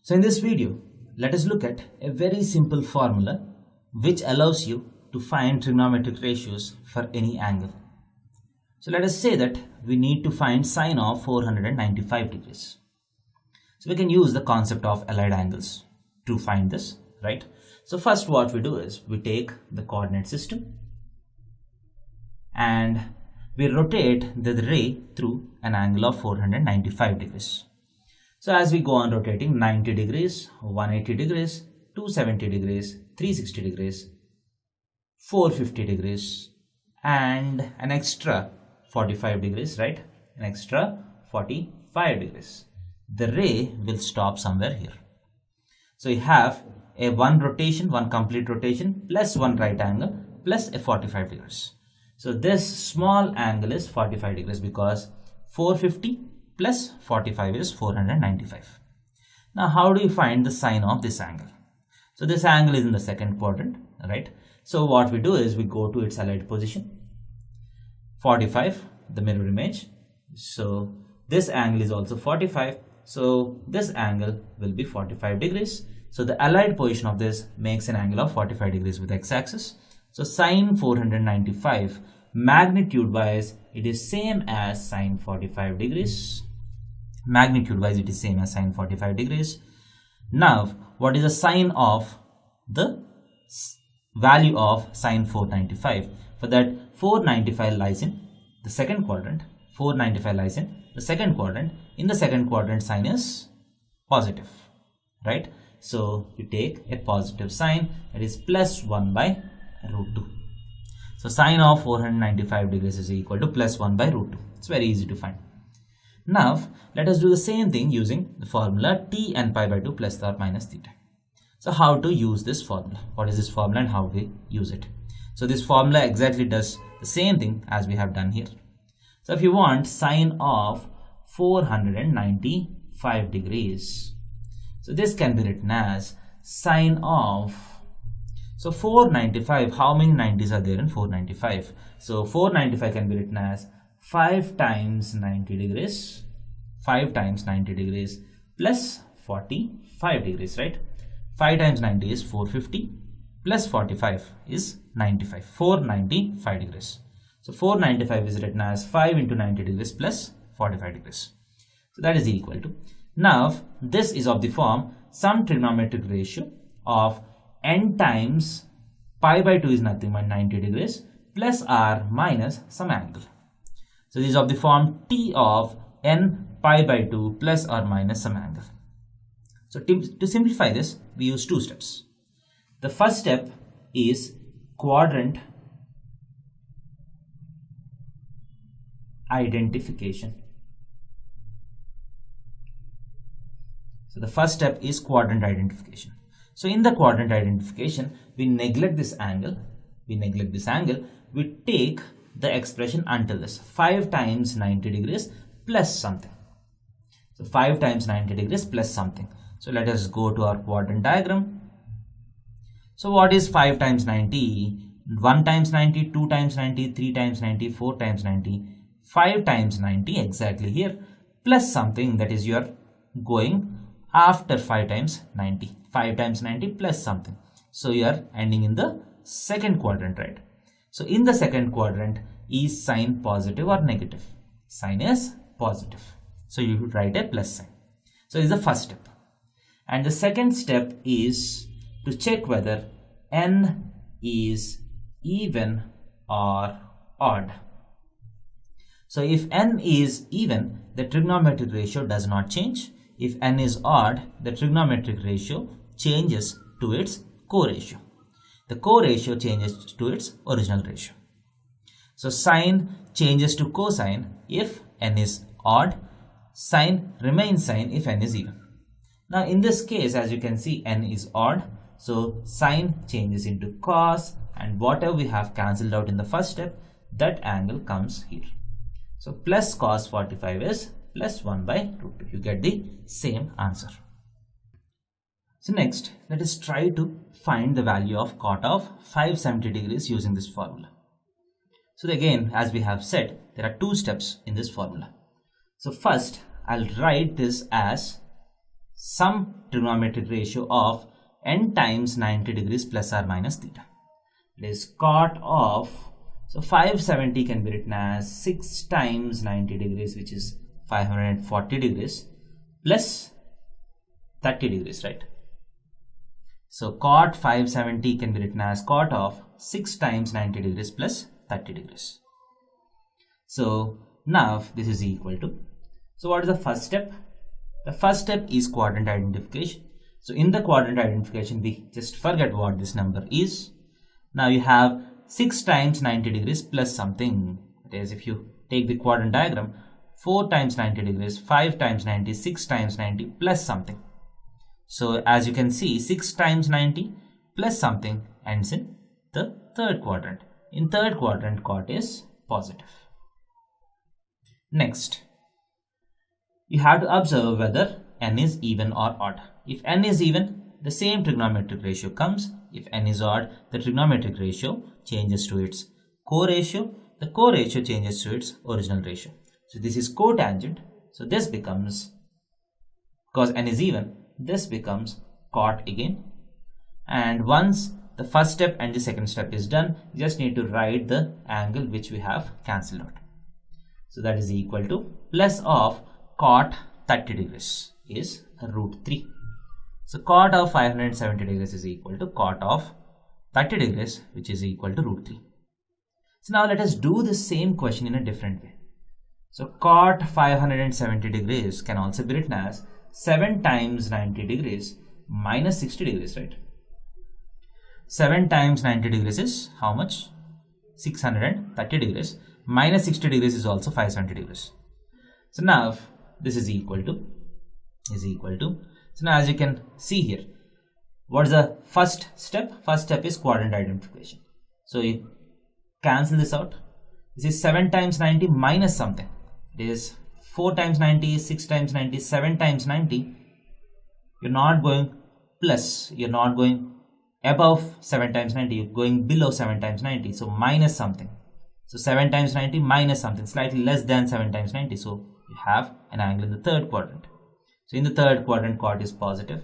So in this video, let us look at a very simple formula which allows you to find trigonometric ratios for any angle. So let us say that we need to find sine of 495 degrees. So we can use the concept of allied angles to find this, right? So first what we do is we take the coordinate system and we rotate the ray through an angle of 495 degrees. So as we go on rotating 90 degrees, 180 degrees, 270 degrees, 360 degrees, 450 degrees and an extra 45 degrees, right? An extra 45 degrees. The ray will stop somewhere here. So you have a one complete rotation plus one right angle plus a 45 degrees. So this small angle is 45 degrees because 450 plus 45 is 495. Now how do you find the sine of this angle? So this angle is in the second quadrant, right? So what we do is we go to its allied position. 45, the mirror image. So this angle is also 45. So this angle will be 45 degrees. So the allied position of this makes an angle of 45 degrees with x-axis. So sine 495 magnitude wise it is same as sine 45 degrees. Magnitude wise it is same as sine 45 degrees. Now what is the sine of the value of sine 495? For that 495 lies in the second quadrant. 495 lies in the second quadrant. In the second quadrant sine is positive, right? So you take a positive sign, that is plus 1 by root 2. So sine of 495 degrees is equal to plus 1 by root 2. It's very easy to find. Now let us do the same thing using the formula t and pi by 2 plus or minus theta. So how to use this formula? What is this formula and how we use it? So this formula exactly does the same thing as we have done here. So if you want sine of 495 degrees, so this can be written as sine of, so 495, how many 90s are there in 495? So 495 can be written as 5 times 90 degrees, 5 times 90 degrees plus 45 degrees, right? 5 times 90 is 450 plus 45 is 95, 495 degrees. So 495 is written as 5 into 90 degrees plus 45 degrees. So that is equal to, now this is of the form some trigonometric ratio of n times pi by 2 is nothing but 90 degrees plus r minus some angle. So this is of the form t of n pi by 2 plus or minus some angle. So to simplify this, we use two steps. The first step is quadrant identification. So the first step is quadrant identification. So in the quadrant identification, we neglect this angle. We take the expression until this 5 times 90 degrees plus something. So 5 times 90 degrees plus something. So let us go to our quadrant diagram. So what is 5 times 90? 1 times 90, 2 times 90, 3 times 90, 4 times 90, 5 times 90 exactly here plus something, that is you are going after 5 times 90. 5 times 90 plus something. So you are ending in the second quadrant, right? So in the second quadrant, is sine positive or negative? Sine is positive. So you would write a plus sign. So this is the first step. And the second step is to check whether n is even or odd. So if n is even, the trigonometric ratio does not change. If n is odd, the trigonometric ratio changes to its co-ratio. The co-ratio changes to its original ratio. So sine changes to cosine if n is odd. Sine remains sine if n is even. Now in this case, as you can see, n is odd. So sine changes into cos, and whatever we have cancelled out in the first step, that angle comes here. So plus cos 45 is plus 1 by root 2. You get the same answer. So next, let us try to find the value of cot of 570 degrees using this formula. So again, as we have said, there are two steps in this formula. So first, I'll write this as some trigonometric ratio of n times 90 degrees plus or minus theta. It is cot of, so 570 can be written as 6 times 90 degrees, which is 540 degrees plus 30 degrees, right? So cot 570 can be written as cot of 6 times 90 degrees plus 30 degrees. So now this is equal to, so what is the first step? The first step is quadrant identification. So in the quadrant identification, we just forget what this number is. Now you have 6 times 90 degrees plus something. That is, if you take the quadrant diagram, 4 times 90 degrees, 5 times 90, 6 times 90 plus something. So as you can see, 6 times 90 plus something ends in the third quadrant. In third quadrant, cot is positive. Next, you have to observe whether n is even or odd. If n is even, the same trigonometric ratio comes. If n is odd, the trigonometric ratio changes to its co-ratio. The co-ratio changes to its original ratio. So this is cotangent. So this becomes, because n is even, this becomes cot again. And once the first step and the second step is done, you just need to write the angle which we have cancelled out. So that is equal to plus of cot 30 degrees is root 3. So cot of 570 degrees is equal to cot of 30 degrees, which is equal to root 3. So now let us do the same question in a different way. So cot 570 degrees can also be written as 7 times 90 degrees minus 60 degrees, right? 7 times 90 degrees is how much? 630 degrees. Minus 60 degrees is also 570 degrees. So now this is equal to, so now as you can see here, what is the first step? First step is quadrant identification. So you cancel this out. This is 7 times 90 minus something. It is 4 times 90, 6 times 90, 7 times 90. You're not going plus, you're not going above 7 times 90, you're going below 7 times 90. So minus something. So 7 times 90 minus something, slightly less than 7 times 90. So you have an angle in the third quadrant. So in the third quadrant, cot is positive.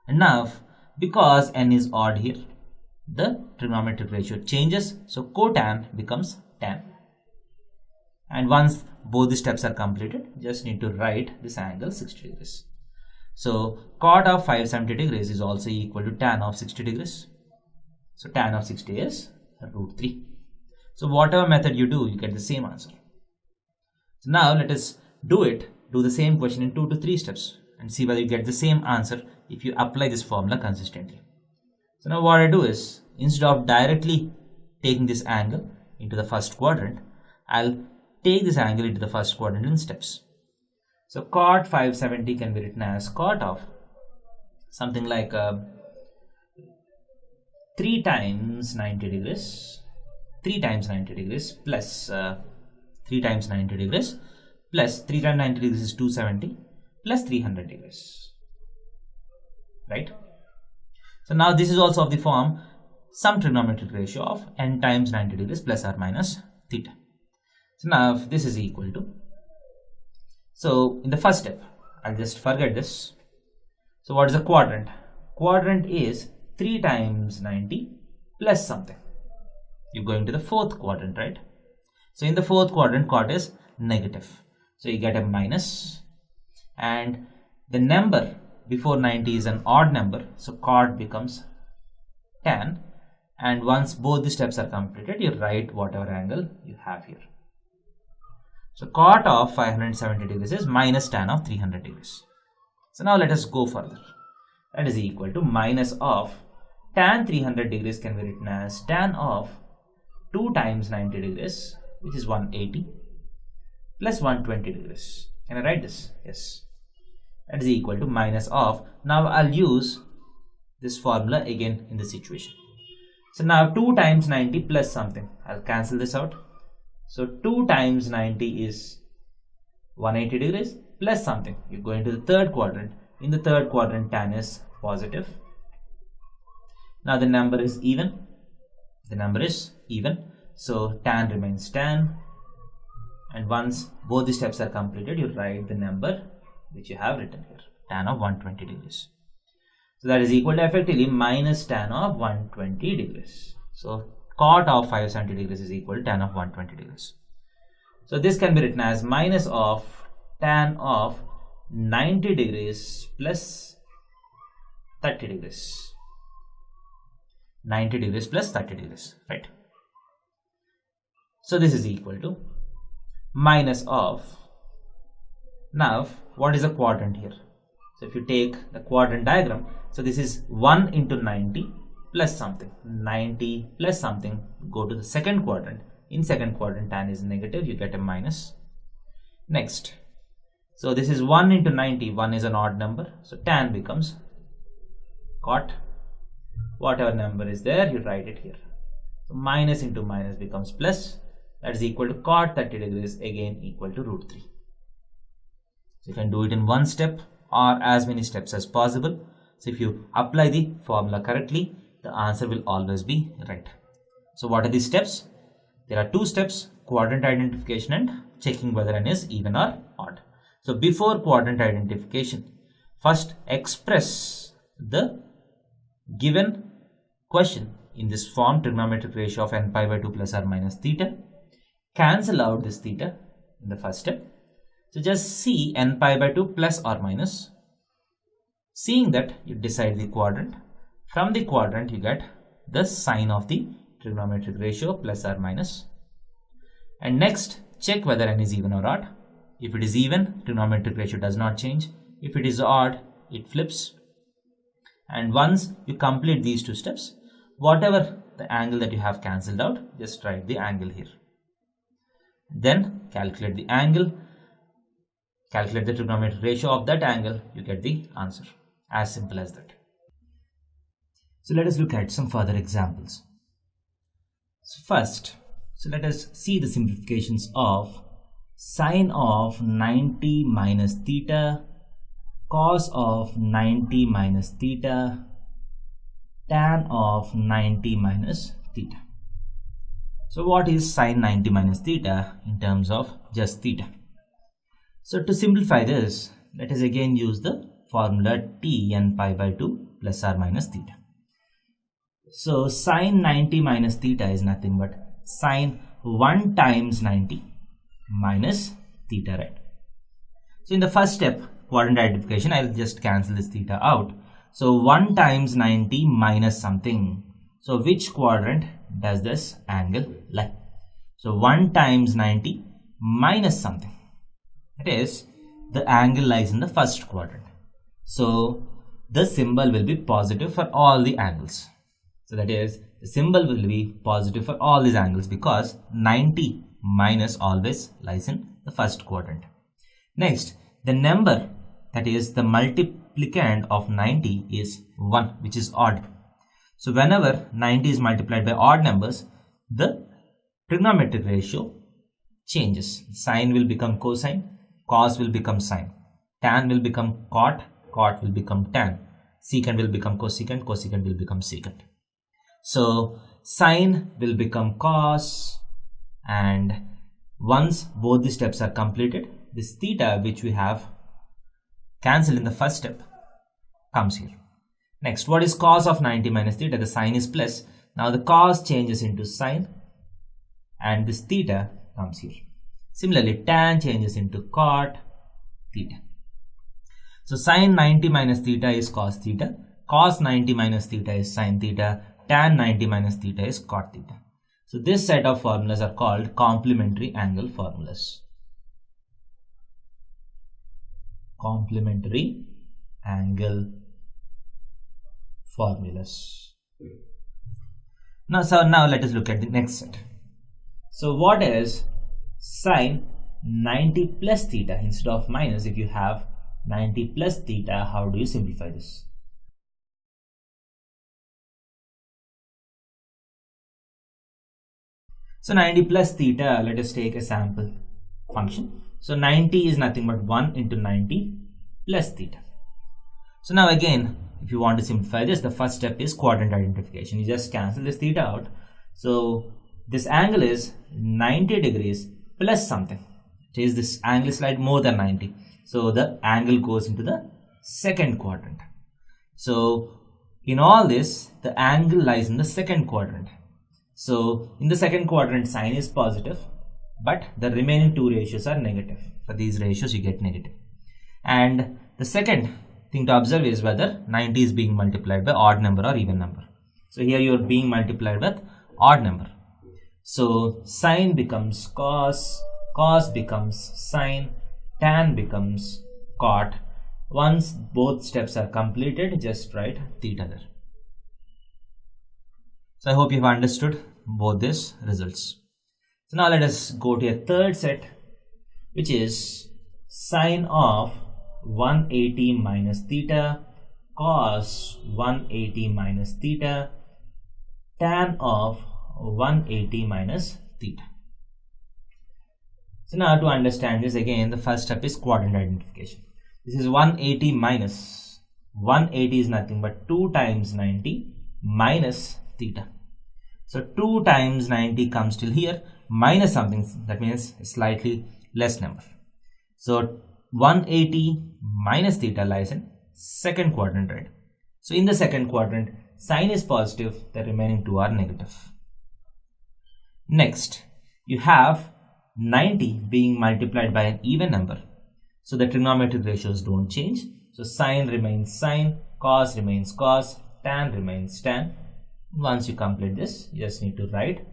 And now, because n is odd here, the trigonometric ratio changes. So cotan becomes tan. And once both the steps are completed, just need to write this angle 60 degrees. So cot of 570 degrees is also equal to tan of 60 degrees. So tan of 60 is root 3. So whatever method you do, you get the same answer. So now let us do the same question in 2 to 3 steps and see whether you get the same answer if you apply this formula consistently. So now what I do is, instead of directly taking this angle into the first quadrant, I'll take this angle into the first quadrant in steps. So cot 570 can be written as cot of something like 3 times 90 degrees. 3 times 90 degrees plus 3 times 90 degrees plus 3 times 90 degrees is 270 plus 300 degrees, right? So now this is also of the form some trigonometric ratio of n times 90 degrees plus or minus theta. So now this is equal to, so in the first step, I'll just forget this. So what is a quadrant? Quadrant is 3 times 90 plus something. You're going to the fourth quadrant, right? So in the fourth quadrant, cot is negative. So you get a minus, and the number before 90 is an odd number. So cot becomes tan. And once both the steps are completed, you write whatever angle you have here. So cot of 570 degrees is minus tan of 300 degrees. So now let us go further. That is equal to minus of tan 300 degrees can be written as tan of 2 times 90 degrees, which is 180, plus 120 degrees. Can I write this? Yes. That is equal to minus of, now I'll use this formula again in the situation. So now 2 times 90 plus something. I'll cancel this out. So 2 times 90 is 180 degrees plus something. You go into the third quadrant. In the third quadrant, tan is positive. Now the number is even. The number is even. So tan remains tan. And once both the steps are completed, you write the number which you have written here, tan of 120 degrees. So that is equal to effectively minus tan of 120 degrees. So cot of 570 degrees is equal to tan of 120 degrees. So this can be written as minus of tan of 90 degrees plus 30 degrees. 90 degrees plus 30 degrees, right? So this is equal to minus of, now what is a quadrant here? So if you take the quadrant diagram, so this is 1 into 90 plus something, 90 plus something, go to the second quadrant. In second quadrant, tan is negative, you get a minus. Next, so this is 1 into 90, 1 is an odd number, so tan becomes cot. Whatever number is there, you write it here. So minus into minus becomes plus, that is equal to cot 30 degrees, again equal to root 3. So you can do it in one step or as many steps as possible. So if you apply the formula correctly, the answer will always be right. So what are these steps? There are two steps: quadrant identification and checking whether n is even or odd. So before quadrant identification, first express the given question in this form: trigonometric ratio of n pi by 2 plus or minus theta. Cancel out this theta in the first step. So just see n pi by 2 plus or minus. Seeing that, you decide the quadrant. From the quadrant, you get the sign of the trigonometric ratio plus or minus. And next, check whether n is even or odd. If it is even, trigonometric ratio does not change. If it is odd, it flips. And once you complete these two steps, whatever the angle that you have cancelled out, just write the angle here. Then calculate the angle, calculate the trigonometric ratio of that angle, you get the answer. As simple as that. So let us look at some further examples. So first, let us see the simplifications of sine of 90 minus theta, cos of 90 minus theta, tan of 90 minus theta. So what is sine 90 minus theta in terms of just theta? So to simplify this, let us again use the formula T n pi by 2 plus or minus theta. So sine 90 minus theta is nothing but sine 1 times 90 minus theta, right? So in the first step, quadrant identification, I will just cancel this theta out. So 1 times 90 minus something. So which quadrant does this angle lie? So 1 times 90 minus something. That is, the angle lies in the first quadrant. So the symbol will be positive for all the angles. So that is, the symbol will be positive for all these angles because 90 minus always lies in the first quadrant. Next, the number, that is the multiplicand of 90, is 1, which is odd. So whenever 90 is multiplied by odd numbers, the trigonometric ratio changes. Sine will become cosine, cos will become sine, tan will become cot, cot will become tan, secant will become cosecant, cosecant will become secant. So sine will become cos, and once both the steps are completed, this theta which we have cancelled in the first step comes here. Next, what is cos of 90 minus theta? The sign is plus. Now the cos changes into sine and this theta comes here. Similarly, tan changes into cot theta. So sine 90 minus theta is cos theta, cos 90 minus theta is sine theta, tan 90 minus theta is cot theta. So this set of formulas are called complementary angle formulas. Complementary angle formulas. Now let us look at the next set. So what is sine 90 plus theta instead of minus? If you have 90 plus theta, how do you simplify this? So 90 plus theta, let us take a sample function. So 90 is nothing but 1 into 90 plus theta. So now again, if you want to simplify this, the first step is quadrant identification. You just cancel this theta out. So this angle is 90 degrees plus something. It is this angle is slightly more than 90. So the angle goes into the second quadrant. So in all this, the angle lies in the second quadrant. So in the second quadrant, sine is positive, but the remaining two ratios are negative. For these ratios, you get negative. And the second thing to observe is whether 90 is being multiplied by odd number or even number. So here you are being multiplied with odd number. So sine becomes cos, cos becomes sine, tan becomes cot. Once both steps are completed, just write theta there. So I hope you have understood both these results. So now let us go to a third set, which is sine of 180 minus theta, cos 180 minus theta, tan of 180 minus theta. So now to understand this, again the first step is quadrant identification. This is 180 minus 180 is nothing but 2 times 90 minus theta. So 2 times 90 comes till here minus something, that means a slightly less number. So 180 minus theta lies in second quadrant, right? So in the second quadrant, sine is positive, the remaining two are negative. Next, you have 90 being multiplied by an even number. So the trigonometric ratios don't change. So sine remains sine, cos remains cos, tan remains tan. Once you complete this, you just need to write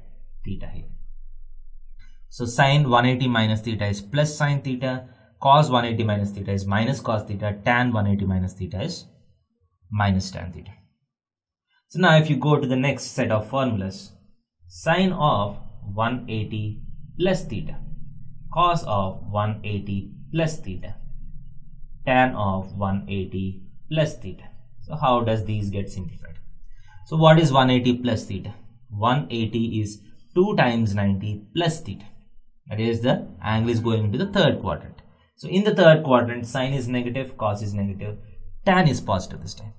theta here. So sine 180 minus theta is plus sine theta, cos 180 minus theta is minus cos theta, tan 180 minus theta is minus tan theta. So now if you go to the next set of formulas, sine of 180 plus theta, cos of 180 plus theta, tan of 180 plus theta. So how does these get simplified? So what is 180 plus theta? 180 is 2 times 90 plus theta. That is, the angle is going into the third quadrant. So in the third quadrant, sine is negative, cos is negative, tan is positive this time.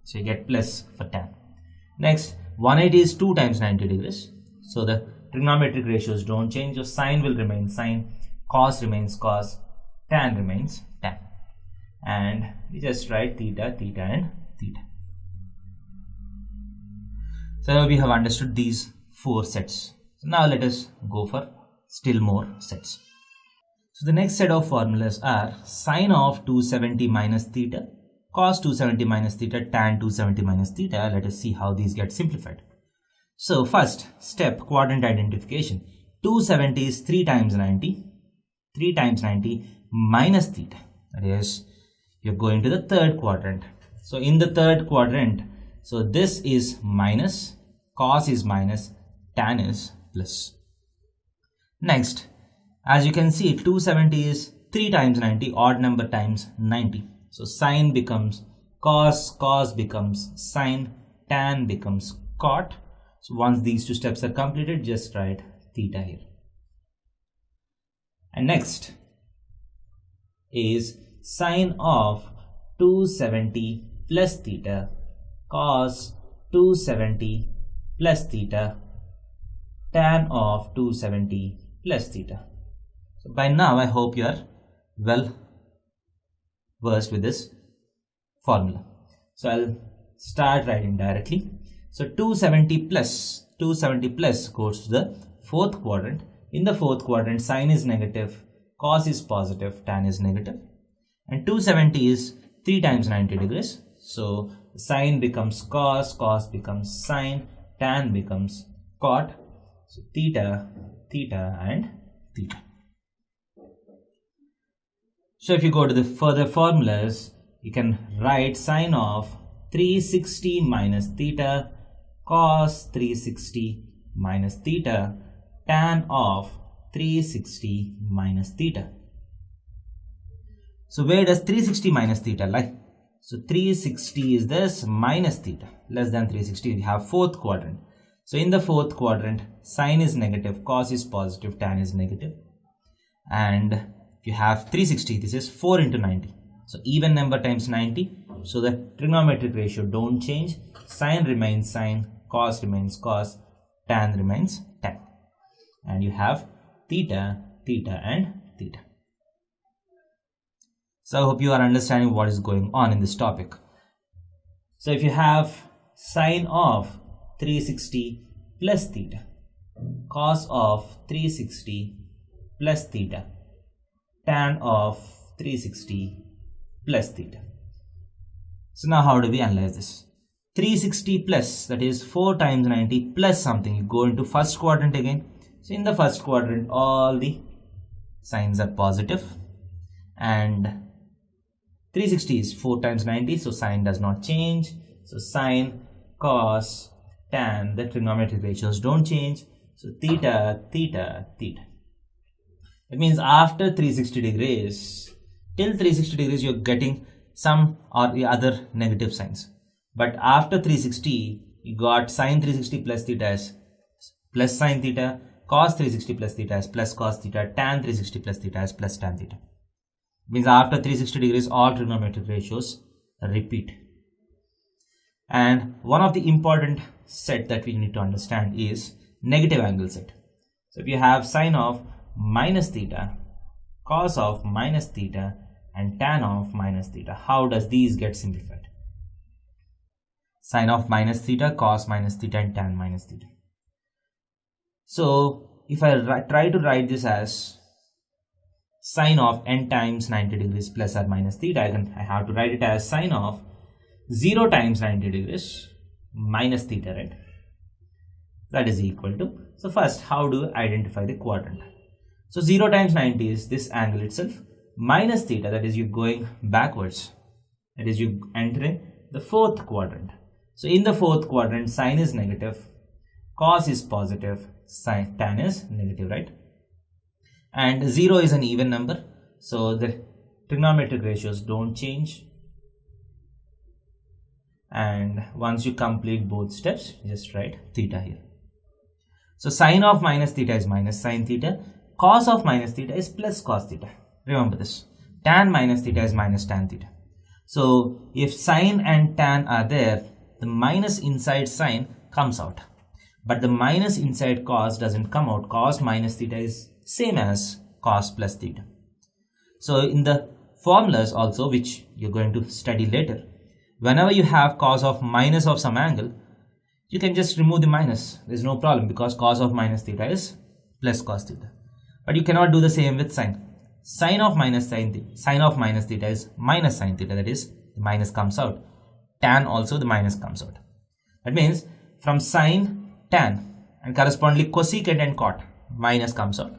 So you get plus for tan. Next, 180 is 2 times 90 degrees. So the trigonometric ratios don't change. So sine will remain sine, cos remains cos, tan remains tan. And we just write theta, theta and theta. So we have understood these 4 sets. So now let us go for still more sets. So the next set of formulas are sine of 270 minus theta, cos 270 minus theta, tan 270 minus theta. Let us see how these get simplified. So first step, quadrant identification. 270 is 3 times 90. 3 times 90 minus theta. That is, you're going to the third quadrant. So in the third quadrant, so this is minus, cos is minus, tan is plus. Next, as you can see, 270 is 3 times 90, odd number times 90. So sine becomes cos, cos becomes sine, tan becomes cot. So once these two steps are completed, just write theta here. And next is sine of 270 plus theta, cos 270 plus theta, tan of 270 plus theta. So by now I hope you are well versed with this formula. So I'll start writing directly. So 270 plus goes to the fourth quadrant. In the fourth quadrant, sine is negative, cos is positive, tan is negative. And 270 is 3 times 90 degrees. So sine becomes cos, cos becomes sine, tan becomes cot. So theta, theta and theta. So if you go to the further formulas, you can write sine of 360 minus theta, cos 360 minus theta, tan of 360 minus theta. So where does 360 minus theta lie? So 360 is this, minus theta, less than 360. We have fourth quadrant. So in the fourth quadrant, sine is negative, cos is positive, tan is negative. And you have 360, this is 4 into 90. So even number times 90. So the trigonometric ratio don't change. Sine remains sine, cos remains cos, tan remains tan. And you have theta, theta and theta. So I hope you are understanding what is going on in this topic. So if you have sine of 360 plus theta, cos of 360 plus theta, tan of 360 plus theta. So now how do we analyze this? 360 plus, that is 4 times 90 plus something. You go into first quadrant again. So in the first quadrant, all the signs are positive, and 360 is 4 times 90, so sign does not change. So sine, cos, tan, the trigonometric ratios don't change. So theta, theta, theta. That means after 360 degrees, till 360 degrees, you're getting some or the other negative signs. But after 360, you got sine 360 plus theta as plus sine theta, cos 360 plus theta as plus cos theta, tan 360 plus theta as plus tan theta. Means after 360 degrees, all trigonometric ratios repeat. And one of the important set that we need to understand is negative angle set. So if you have sine of minus theta, cos of minus theta, and tan of minus theta, how does these get simplified? Sine of minus theta, cos minus theta, and tan minus theta. So if I try to write this as sine of n times 90 degrees plus or minus theta, I have to write it as sine of 0 times 90 degrees minus theta, right? That is equal to, so first, how do I identify the quadrant? So 0 times 90 is this angle itself, minus theta, that is you going backwards, that is you entering the fourth quadrant. So in the fourth quadrant, sine is negative, cos is positive, sine, tan is negative, right? And 0 is an even number, so the trigonometric ratios don't change. And once you complete both steps, just write theta here. So sine of minus theta is minus sine theta, cos of minus theta is plus cos theta. Remember this. Tan minus theta is minus tan theta. So if sine and tan are there, the minus inside sine comes out, but the minus inside cos doesn't come out. Cos minus theta is same as cos plus theta. So in the formulas also, which you're going to study later, whenever you have cos of minus of some angle, you can just remove the minus. There's no problem, because cos of minus theta is plus cos theta. But you cannot do the same with sine. Sine of minus theta is minus sine theta, that is the minus comes out. Tan also the minus comes out. That means from sine, tan, and correspondingly cosecant and cot, minus comes out.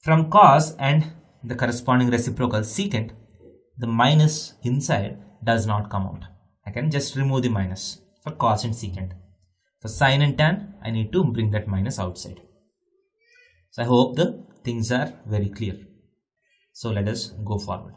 From cos and the corresponding reciprocal secant, the minus inside does not come out. I can just remove the minus for cos and secant. For sine and tan, I need to bring that minus outside. So I hope the things are very clear. So let us go forward.